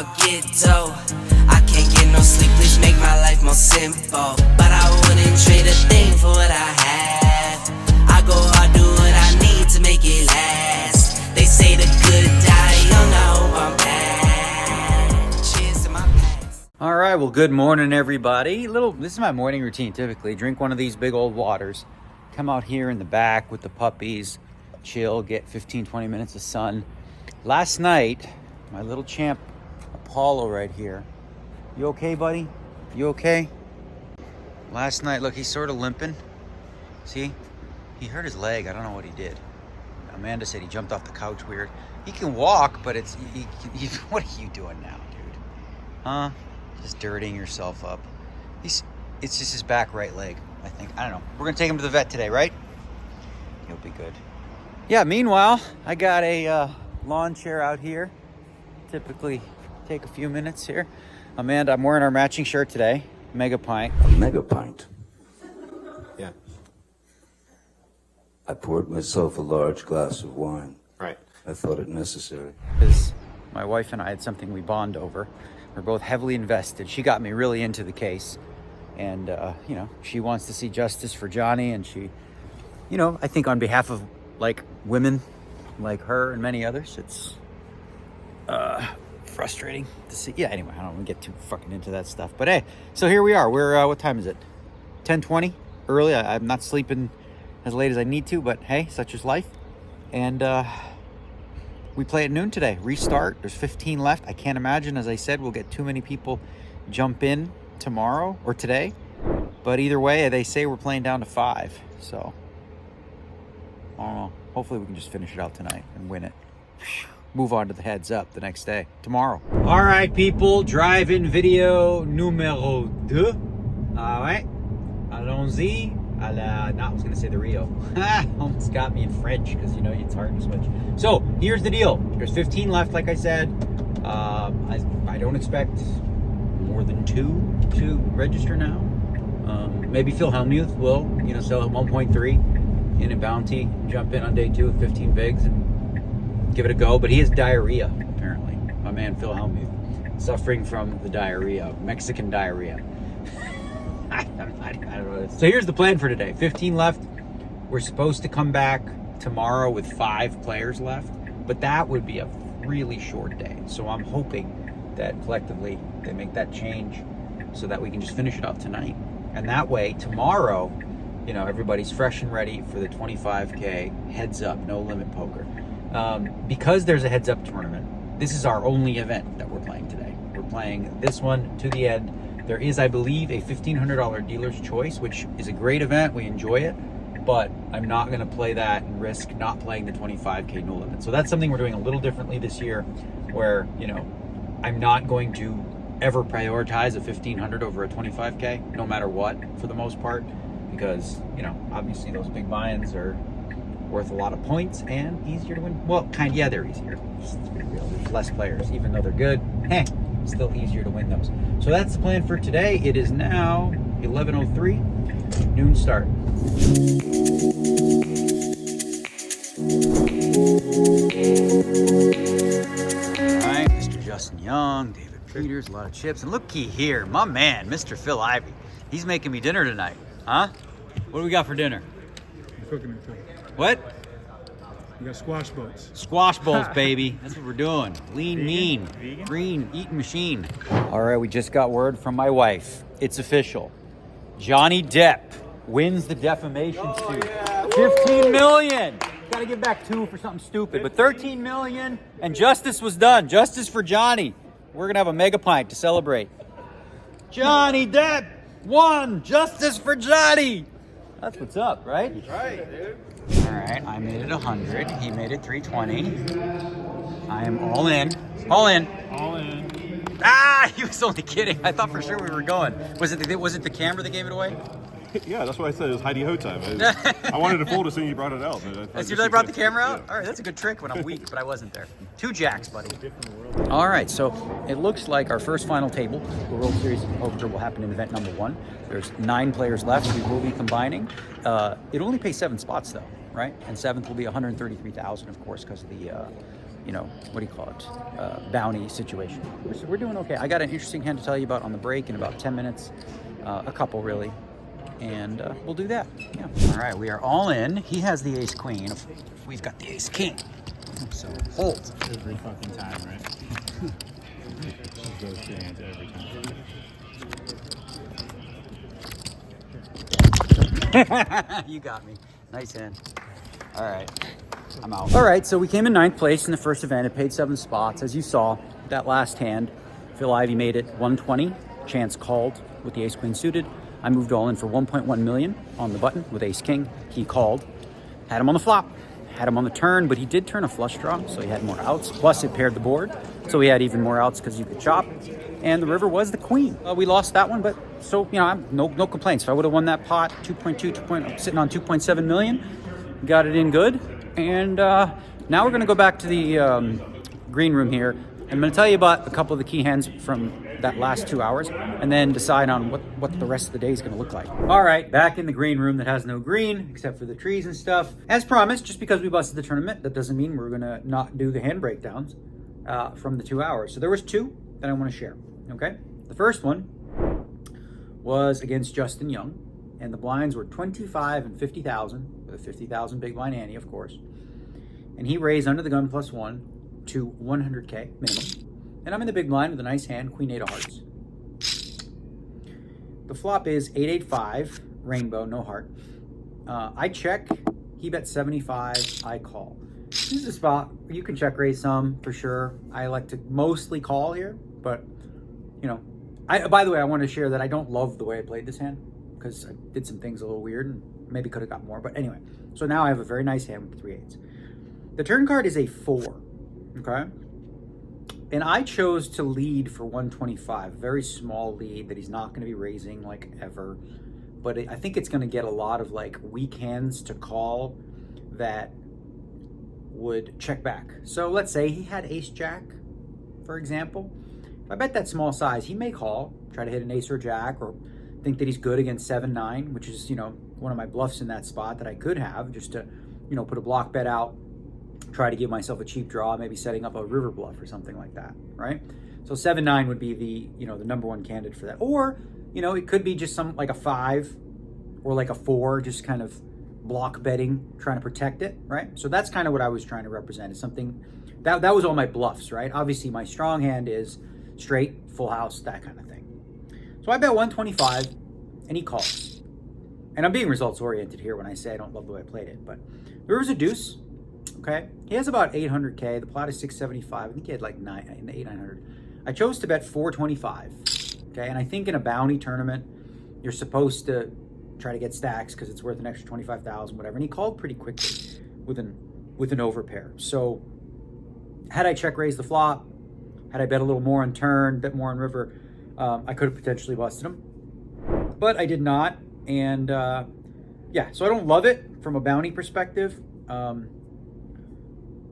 about get dough. I can't get no sleep, please make my life more simple. But I wouldn't trade a thing for what I have. I go hard, do what I need to make it last. They say the good die young, I hope I'm bad. Cheers to my past. All right, well, good morning, everybody. This is my morning routine, typically. Drink one of these big old waters. Come out here in the back with the puppies. Chill, get 15-20 minutes of sun. Last night, my little champ Apollo right here. You okay, buddy? You okay? Last night, look, he's sort of limping. See? He hurt his leg. I don't know what he did. Amanda said he jumped off the couch weird. He can walk, but it's... what are you doing now, dude? Huh? Just dirtying yourself up. It's just his back right leg, I think. I don't know. We're going to take him to the vet today, right? He'll be good. Yeah, meanwhile, I got a lawn chair out here. Typically take a few minutes here. Amanda, I'm wearing our matching shirt today. Mega pint. A mega pint? Yeah. I poured myself a large glass of wine. Right. I thought it necessary. Because my wife and I had something we bond over. We're both heavily invested. She got me really into the case. And, you know, she wants to see justice for Johnny. And she, you know, I think on behalf of, like, women like her and many others, it's frustrating to see. Yeah, anyway, I don't want to get too fucking into that stuff. But, hey, so here we are. We're, what time is it? 10:20? Early. I'm not sleeping as late as I need to, but, hey, such is life. And, we play at noon today. Restart. There's 15 left. I can't imagine, as I said, we'll get too many people jump in tomorrow or today. But either way, they say we're playing down to 5. So, I don't know. Hopefully we can just finish it out tonight and win it. Move on to the heads up the next day, tomorrow. All right, people. Drive-in video numéro 2. All right. Allons-y. I was going to say the Rio. Almost got me in French because, you know, it's hard to switch. So, here's the deal. There's 15 left, like I said. I don't expect more than 2 to register now. Maybe Phil Ivey will, you know, sell at 1.3 in a bounty, jump in on day 2 with 15 bigs and give it a go. But he has diarrhea, apparently. My man Phil Ivey, suffering from the diarrhea, Mexican diarrhea. I don't know. So here's the plan for today. 15 left. We're supposed to come back tomorrow with 5 players left, but that would be a really short day. So I'm hoping that collectively they make that change so that we can just finish it up tonight. And that way, tomorrow, you know, everybody's fresh and ready for the 25K heads up, no limit poker. Because there's a heads up tournament, this is our only event that we're playing today. We're playing this one to the end. There is, I believe, a $1,500 dealer's choice, which is a great event. We enjoy it, but I'm not going to play that and risk not playing the 25K no limit. So that's something we're doing a little differently this year, where, you know, I'm not going to ever prioritize a 1,500 over a 25K, no matter what, for the most part, because, you know, obviously those big buy-ins are worth a lot of points and easier to win. Well, yeah, they're easier. Let's be real. There's less players, even though they're good. Still easier to win those. So that's the plan for today. It is now 11:03, noon start. All right, Mr. Justin Young, David Peters, a lot of chips. And looky here, my man, Mr. Phil Ivey. He's making me dinner tonight. Huh? What do we got for dinner? I'm cooking it too. What? We got squash boats. Squash bowls, baby. That's what we're doing. Lean, Vegan? mean, Vegan? green, eating machine. All right, we just got word from my wife. It's official. Johnny Depp wins the defamation suit. Yeah. 15 million. Got to give back 2 for something stupid, but 13 million, and justice was done. Justice for Johnny. We're gonna have a mega pint to celebrate. Johnny Depp won. Justice for Johnny. That's what's up, right? That's right, dude. All right, I made it 100. He made it 320. I am all in. All in. All in. Ah, he was only kidding. I thought for sure we were going. Was it the camera that gave it away? Yeah, that's why I said it was Heidi Ho time. I wanted to fold as soon as you brought it out. As soon as I brought the camera out? All right, that's a good trick when I'm weak, but I wasn't there. 2 jacks, buddy. All right, so it looks like our first final table, the World Series of Poker, will happen in event number 1. There's 9 players left. We will be combining. It only pays 7 spots, though, right? And 7th will be 133,000, of course, because of the you know, what do you call it, bounty situation. We're doing okay. I got an interesting hand to tell you about on the break in about 10 minutes, a couple really, and we'll do that. Yeah. All right, we are all in. He has the ace queen. We've got the ace king. So hold. Every fucking time, right? Those two hands every time. You got me. Nice hand. All right. I'm out. All right, so we came in 9th place in the first event. It paid 7 spots. As you saw, that last hand, Phil Ivey made it 120. Chance called with the ace queen suited. I moved all in for 1.1 million on the button with ace king. He called. Had him on the flop. Had him on the turn, but he did turn a flush draw, so he had more outs. Plus, it paired the board, so he had even more outs because you could chop. And the river was the queen. We lost that one, but so, you know, I'm no complaints. If I would have won that pot, 2.2, sitting on 2.7 million, got it in good. And now we're going to go back to the green room here. I'm going to tell you about a couple of the key hands from that last 2 hours, and then decide on what the rest of the day is going to look like. All right, back in the green room that has no green, except for the trees and stuff. As promised, just because we busted the tournament, that doesn't mean we're going to not do the hand breakdowns from the 2 hours. So there was 2 that I want to share, okay? The first one was against Justin Young, and the blinds were 25 and 50,000, with a 50,000 big blind ante, of course. And he raised under the gun +1 to 100K minimum. And I'm in the big blind with a nice hand, Queen 8 of hearts. The flop is 885, rainbow, no heart. I check, he bet 75, I call. This is a spot where you can check raise some for sure. I like to mostly call here, but you know, by the way, I want to share that I don't love the way I played this hand because I did some things a little weird and maybe could have got more, but anyway. So now I have a very nice hand with 3 8s. The turn card is a 4, okay? And I chose to lead for 125, very small lead that he's not going to be raising like ever. But I think it's going to get a lot of like weak hands to call that would check back. So let's say he had ace jack, for example. If I bet that small size, he may call, try to hit an ace or jack, or think that he's good against 7-9, which is, you know, one of my bluffs in that spot that I could have just to, you know, put a block bet out, try to give myself a cheap draw, maybe setting up a river bluff or something like that, right? So 7-9 would be the, you know, the number one candidate for that. Or, you know, it could be just some like a 5 or like a 4, just kind of block betting, trying to protect it, right? So that's kind of what I was trying to represent, is something that was all my bluffs, right? Obviously my strong hand is straight, full house, that kind of thing. So I bet 125 and he calls. And I'm being results oriented here when I say I don't love the way I played it, but the river's a deuce. Okay, he has about 800K. The plot is 675. I think he had like 900. I chose to bet 425. Okay, and I think in a bounty tournament, you're supposed to try to get stacks because it's worth an extra 25,000, whatever. And he called pretty quickly with an overpair. So had I check raised the flop, had I bet a little more on turn, bet more on river, I could have potentially busted him, but I did not. And yeah, so I don't love it from a bounty perspective.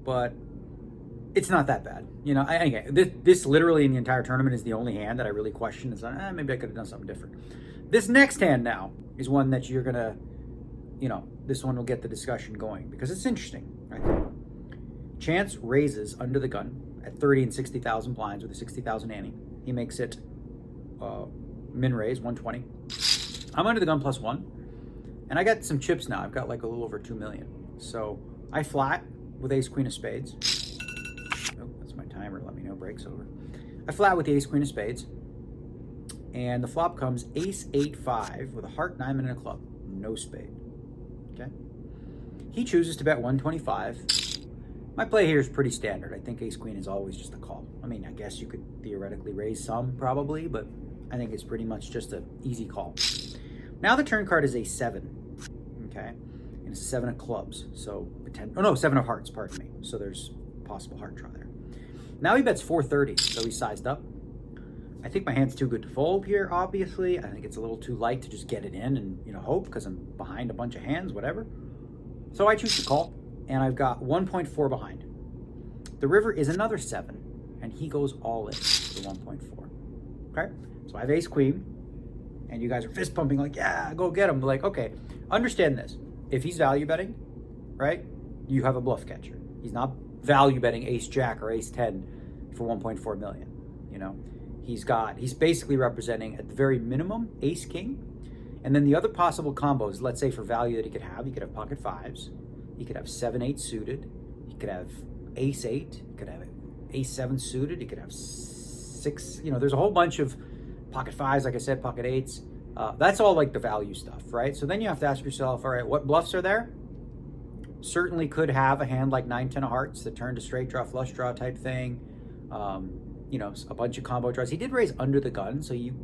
But it's not that bad. You know, anyway, this literally in the entire tournament is the only hand that I really question. It's like, maybe I could have done something different. This next hand now is one that you're going to, you know, this one will get the discussion going because it's interesting, I think. Chance raises under the gun at 30 and 60,000 blinds with a 60,000 ante. He makes it min raise, 120. I'm under the gun +1. And I got some chips now. I've got like a little over 2 million. So I flat with ace queen of spades. Oh, that's my timer. Let me know break's over. I flat with the ace queen of spades. And the flop comes ace 8-5 with a heart, 9 and a club. No spade. Okay. He chooses to bet 125. My play here is pretty standard. I think ace queen is always just a call. I mean, I guess you could theoretically raise some probably, but I think it's pretty much just an easy call. Now the turn card is a 7. Okay. And it's a 7 of clubs. So, 7 of hearts, pardon me. So there's possible heart draw there. Now he bets 430, so he's sized up. I think my hand's too good to fold here, obviously. I think it's a little too light to just get it in and, you know, hope because I'm behind a bunch of hands, whatever. So I choose to call, and I've got 1.4 behind. The river is another 7, and he goes all in for 1.4. Okay? So I have ace queen, and you guys are fist pumping like, yeah, go get him. But like, okay, understand this. If he's value betting, right, you have a bluff catcher. He's not value betting ace jack or ace 10 for 1.4 million. You know, he's basically representing at the very minimum ace king. And then the other possible combos, let's say for value that he could have pocket fives, he could have 7-8 suited, he could have ace 8, he could have ace 7 suited, he could have 6, you know, there's a whole bunch of pocket fives, like I said, pocket eights. That's all like the value stuff, right? So then you have to ask yourself, all right, what bluffs are there? Certainly could have a hand like 9-10 of hearts that turned to straight draw, flush draw type thing. You know, a bunch of combo draws. He did raise under the gun, so you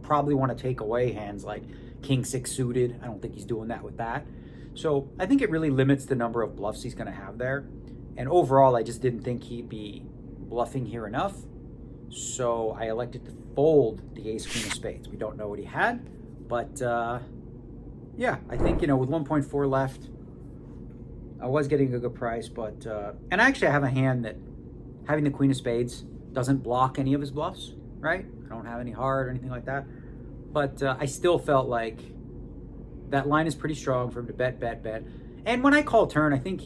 probably want to take away hands like king 6 suited. I don't think he's doing that with that. So I think it really limits the number of bluffs he's going to have there. And overall, I just didn't think he'd be bluffing here enough. So I elected to fold the ace queen of spades. We don't know what he had, but yeah, I think, you know, with 1.4 left, I was getting a good price, but and actually I have a hand that having the queen of spades doesn't block any of his bluffs, right? I don't have any heart or anything like that, but I still felt like that line is pretty strong for him to bet. And when I call turn, I think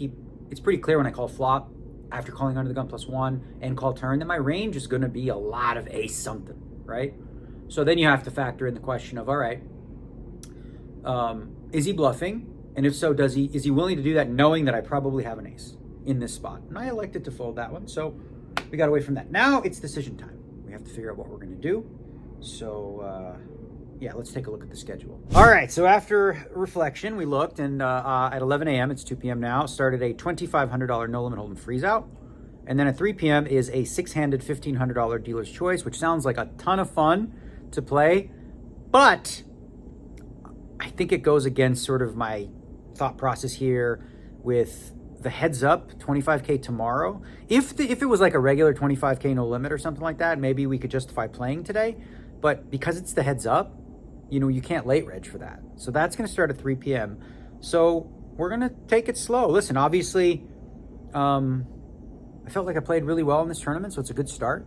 it's pretty clear when I call flop after calling under the gun +1 and call turn that my range is going to be a lot of ace something, right? So then you have to factor in the question of, all right, is he bluffing? And if so, is he willing to do that knowing that I probably have an ace in this spot? And I elected to fold that one, so we got away from that. Now it's decision time. We have to figure out what we're going to do. So yeah, let's take a look at the schedule. All right, so after reflection, we looked, and at 11 a.m., it's 2 p.m. now, started a $2,500 no limit hold'em freeze out. And then at 3 p.m. is a 6-handed $1,500 dealer's choice, which sounds like a ton of fun to play, but I think it goes against sort of my thought process here with the heads up 25K tomorrow. If it was like a regular 25K no limit or something like that, maybe we could justify playing today. But because it's the heads up, you know, you can't late reg for that. So that's going to start at 3 p.m. So we're going to take it slow. Listen, obviously, I felt like I played really well in this tournament, so it's a good start.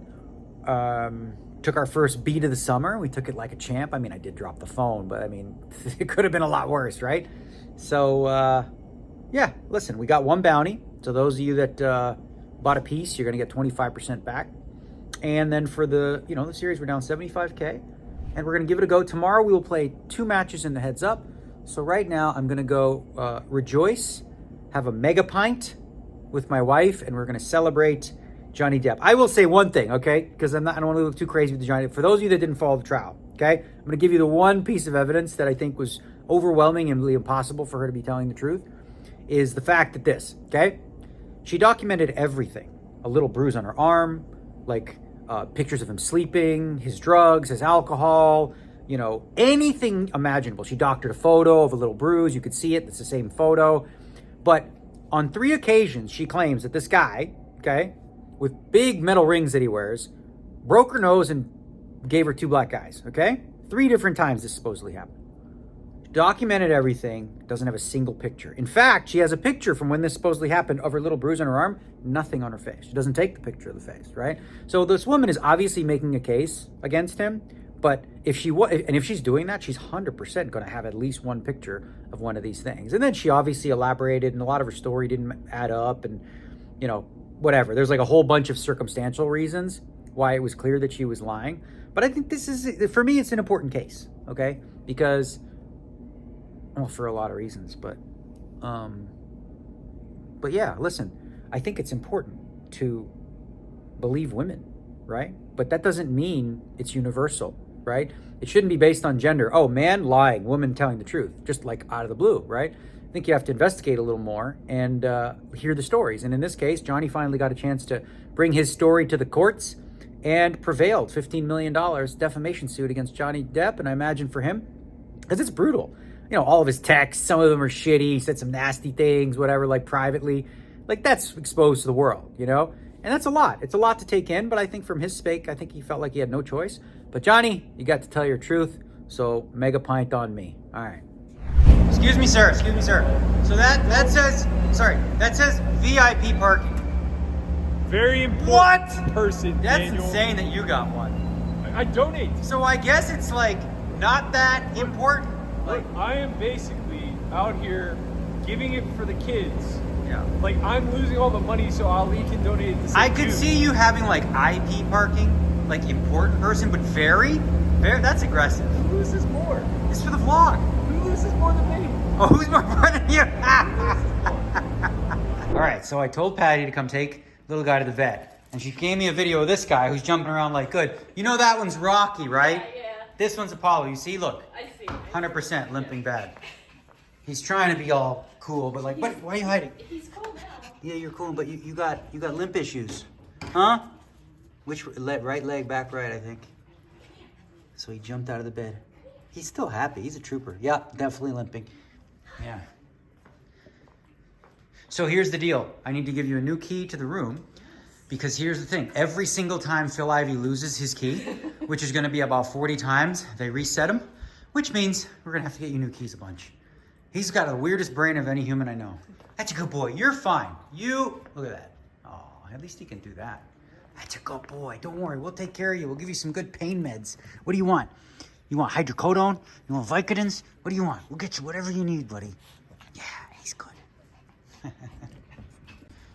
Took our first beat of the summer. We took it like a champ. I mean, I did drop the phone, but I mean, it could have been a lot worse, right? So, yeah, listen, we got one bounty. So those of you that bought a piece, you're going to get 25% back. And then for the series, we're down 75K. And we're going to give it a go. Tomorrow we will play 2 matches in the heads up. So right now I'm going to go rejoice, have a mega pint with my wife, and we're going to celebrate Johnny Depp. I will say one thing, okay? Because I don't want to look too crazy with the Johnny Depp. For those of you that didn't follow the trial, okay? I'm going to give you the one piece of evidence that I think was overwhelming and really impossible for her to be telling the truth, is the fact that this, okay? She documented everything. A little bruise on her arm, like pictures of him sleeping, his drugs, his alcohol, you know, anything imaginable. She doctored a photo of a little bruise. You could see it. It's the same photo. But on 3 occasions, she claims that this guy, okay, with big metal rings that he wears, broke her nose and gave her 2 black eyes, okay? 3 different times this supposedly happened. Documented everything, doesn't have a single picture. In fact, she has a picture from when this supposedly happened of her little bruise on her arm, nothing on her face. She doesn't take the picture of the face, right? So this woman is obviously making a case against him, but if she's doing that, she's 100% going to have at least one picture of one of these things. And then she obviously elaborated, and a lot of her story didn't add up, and, you know, whatever. There's like a whole bunch of circumstantial reasons why it was clear that she was lying. But I think this is, for me, it's an important case, okay? Because, well, for a lot of reasons, but yeah, listen, I think it's important to believe women, right? But that doesn't mean it's universal, right? It shouldn't be based on gender. Oh, man lying, woman telling the truth, just like out of the blue, right? I think you have to investigate a little more and hear the stories. And in this case, Johnny finally got a chance to bring his story to the courts and prevailed. $15 million defamation suit against Johnny Depp. And I imagine for him, because it's brutal. You know, all of his texts, some of them are shitty. He said some nasty things, whatever, like privately. Like, that's exposed to the world, you know? And that's a lot. It's a lot to take in, but I think from his sake, I think he felt like he had no choice. But Johnny, you got to tell your truth, so mega pint on me. All right. Excuse me, sir. Excuse me, sir. So that says VIP parking. Very important What? person, That's Daniel. insane that you got one. I donate. So I guess it's like not that important. Look, I am basically out here giving it for the kids Yeah. Like, I'm losing all the money, so Ali can donate the same I could too. see you having like IP parking, like important person, but very, that's aggressive. Who loses more? It's for the vlog. Who loses more than me? Oh, who's more important than you? All right, so I told Patty to come take little guy to the vet, and she gave me a video of this guy who's jumping around like good. You know that one's Rocky, right? Yeah. This one's Apollo. You see, look, I see. 100% limping bad. He's trying to be all cool, but like, what? Why are you hiding? He's cool now. Yeah, you're cool, but you got limp issues, huh? Which right leg, back right, I think. So he jumped out of the bed. He's still happy. He's a trooper. Yeah, definitely limping. Yeah. So here's the deal. I need to give you a new key to the room because here's the thing. Every single time Phil Ivey loses his key, which is going to be about 40 times, they reset him, which means we're going to have to get you new keys a bunch. He's got the weirdest brain of any human I know. That's a good boy. You're fine. Look at that. Oh, at least he can do that. That's a good boy. Don't worry. We'll take care of you. We'll give you some good pain meds. What do you want? You want hydrocodone? You want Vicodins? What do you want? We'll get you whatever you need, buddy. Yeah, he's good.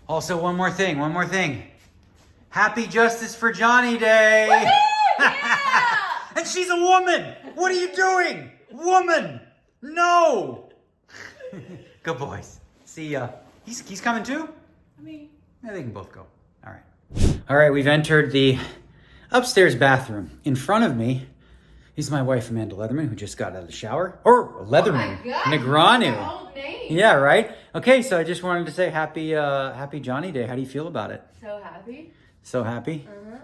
Also, one more thing. Happy Justice for Johnny Day. Yeah! And she's a woman. What are you doing? Woman. No. Good boys. See, he's coming too? I mean, Yeah, they can both go. All right. All right, we've entered the upstairs bathroom. In front of me is my wife, Amanda Leatherman, who just got out of the shower. Or Leatherman. oh my God, Negreanu. old name. Yeah, right? Okay, so I just wanted to say happy Johnny Day. How do you feel about it? So happy. So happy? Uh-huh.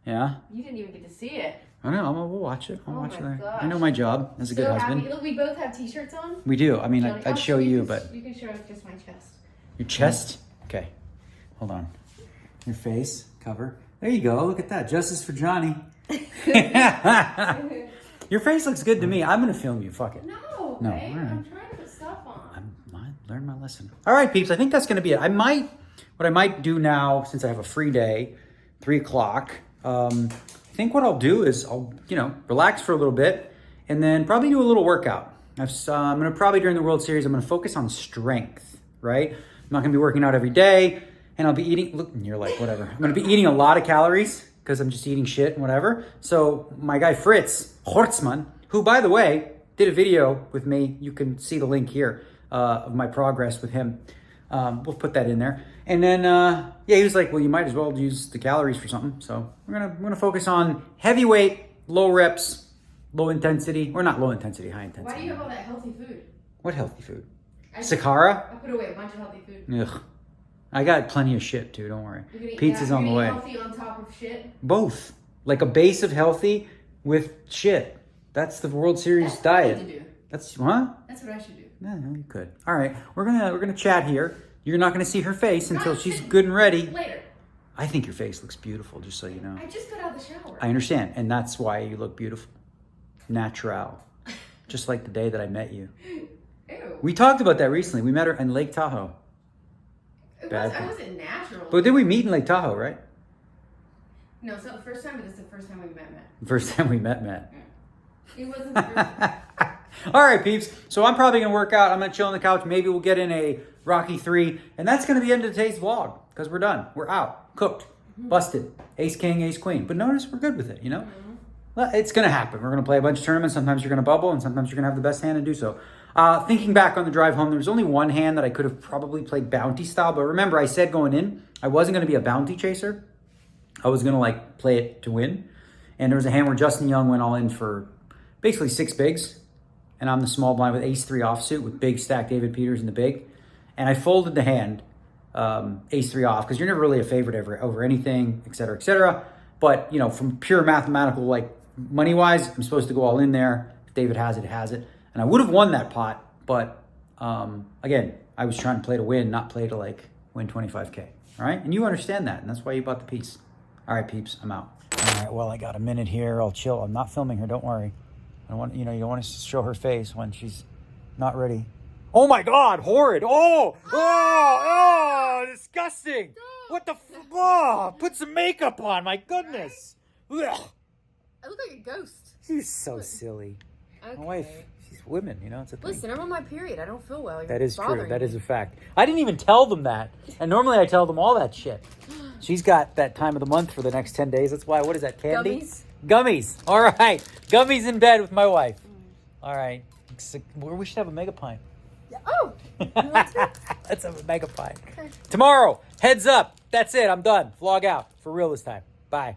Yeah? You didn't even get to see it. I know, we'll watch it. I'll Oh watch my it there. gosh. I know my job as a good So husband. happy. Look, we both have t-shirts on. We do. I mean, Johnny- I'd show you, but... You can show just my chest. Your chest? Okay. Hold on. Your face, cover. There you go. Look at that. Justice for Johnny. Your face looks good to me. I'm going to film you. Fuck it. No, No, babe. all right. I'm trying to put stuff on. Learn my lesson. All right, peeps. I think that's going to be it. What I might do now, since I have a free day, 3 o'clock, I think what I'll do is I'll, relax for a little bit and then probably do a little workout. I'm going to probably during the World Series, I'm going to focus on strength, right? I'm not going to be working out every day and I'll be eating, look, you're like, whatever. I'm going to be eating a lot of calories because I'm just eating shit and whatever. So my guy Fritz Hortzman, who by the way, did a video with me. You can see the link here of my progress with him. We'll put that in there. And then, he was like, well, you might as well use the calories for something. So we're gonna focus on heavyweight, low reps, low intensity, or not low intensity, high intensity. Why do you have all that healthy food? What healthy food? I Sakara? put away a bunch of healthy food. Ugh. I got plenty of shit too, don't worry. You're gonna eat Pizza's that- on the you're way. gonna eat healthy on top of shit. Both. Like a base of healthy with shit. That's the World Series That's what I diet. need to do. That's, huh? That's what I should do. No, you could. All right, we're gonna chat here. You're not gonna see her face until Not she's shit. good and ready. Later. I think your face looks beautiful, just so you know. I just got out of the shower. I understand, and that's why you look beautiful. Natural. Just like the day that I met you. Ew. We talked about that recently. We met her in Lake Tahoe. I wasn't natural. But did we meet in Lake Tahoe, right? No, it's not the first time, but it's the first time we met. First time we met. It wasn't the first time. All right, peeps. So I'm probably going to work out. I'm going to chill on the couch. Maybe we'll get in a Rocky 3. And that's going to be the end of today's vlog. Because we're done. We're out. Cooked. Busted. Ace king, ace queen. But notice we're good with it, Well, it's going to happen. We're going to play a bunch of tournaments. Sometimes you're going to bubble. And sometimes you're going to have the best hand and do so. Thinking back on the drive home, there was only one hand that I could have probably played bounty style. But remember, I said going in, I wasn't going to be a bounty chaser. I was going to play it to win. And there was a hand where Justin Young went all in for basically 6 bigs. And I'm the small blind with ace-3 offsuit with big stack David Peters in the big. And I folded the hand, ace-3 off, because you're never really a favorite over anything, et cetera, et cetera. But, from pure mathematical, money-wise, I'm supposed to go all in there. If David has it, has it. And I would have won that pot, but, again, I was trying to play to win, not play to, win 25K. All right? And you understand that, and that's why you bought the piece. All right, peeps, I'm out. All right, well, I got a minute here. I'll chill. I'm not filming her, don't worry. I don't want, you don't want to show her face when she's not ready. Oh my God, horrid. Oh, disgusting. What the put some makeup on, my goodness. Ugh. I look like a ghost. She's so silly. Okay. My wife, she's women. You know, it's a thing. Listen, I'm on my period. I don't feel well. You're That is true. bothering That me. is a fact. I didn't even tell them that. And normally I tell them all that shit. She's got that time of the month for the next 10 days. That's why, what is that, candy? Gummies. Gummies. All right. Gummies in bed with my wife. All right. We should have a mega pint. Oh, you want to? Let's have a mega pint. Tomorrow, heads up. That's it. I'm done. Vlog out. For real this time. Bye.